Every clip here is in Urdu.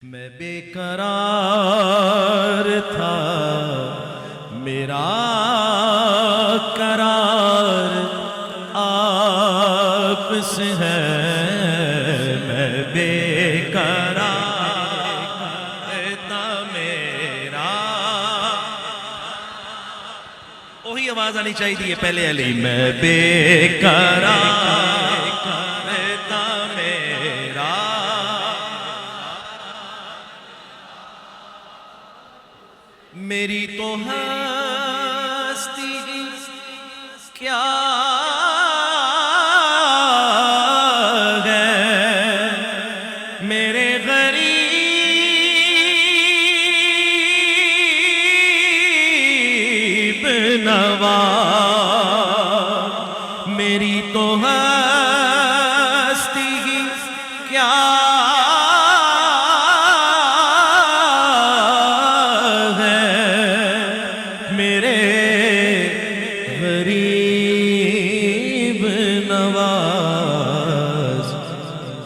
میں بے قرار تھا، میرا قرار آپ سے ہے۔ میں بے قرار تھا، میرا وہی آواز آنی چاہیے پہلے علی۔ میں بے قرار تھا، میرا میری تو ہستی کیا ہے، میرے غریب نواز۔ میری تو ہستی کیا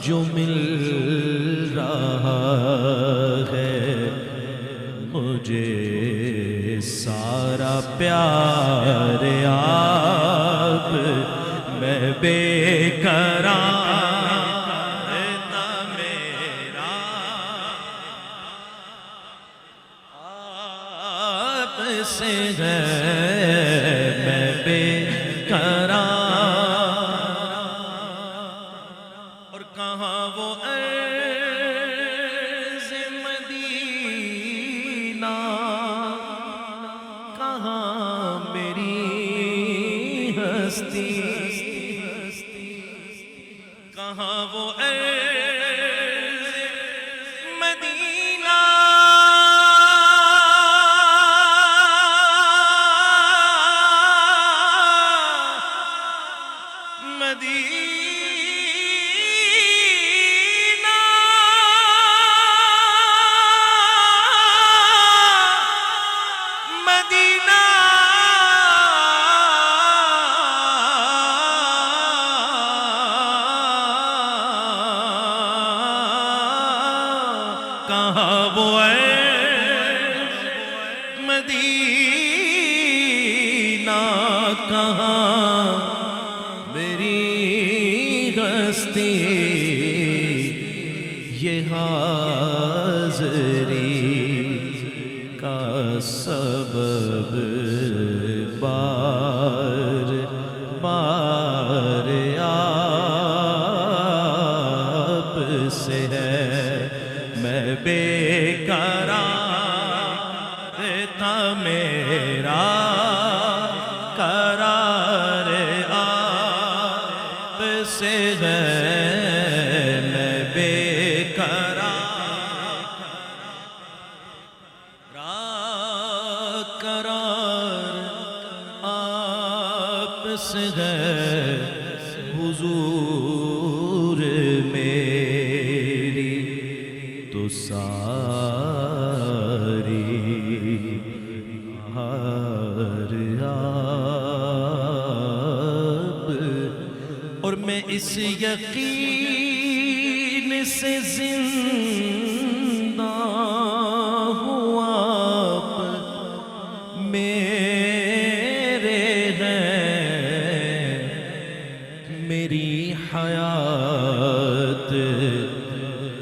جو مل رہا ہے مجھے سارا پیار آپ۔ میں بے قرار تھا، میرا آپ سے ہے۔ میں بے قرار کہاں وہ عرض مدینہ، کہاں میری ہستی، کہاں وہ عرض مدینہ، مدینہ کہاں وہ عرض مدینہ، کہاں میری ہستی۔ یہ حاضری کا سبب بار بار آپ سے ہے۔ میں بے قرار تھا، میرا قرار آپ سے ہے۔ میں بے قرار آپ سے ہے۔ حضور میری تو ساری ہار آپ، اور میں اس یقین سے زندہ ہوں آپ میرے ہیں۔ میری حیات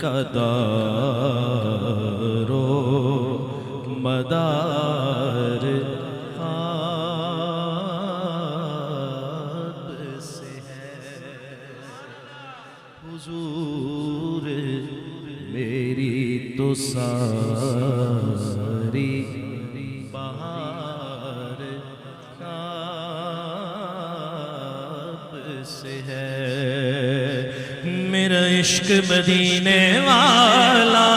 کا دار و مدار آپ سے ہے۔ حضور میری تو ساری بہار آپ سے ہے۔ میرا عشق مدینے والا،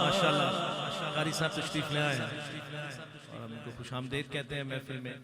ماشاءاللہ قاری صاحب تشریف لے آئے اور ہم ان کو خوش آمدید کہتے ہیں محفل میں۔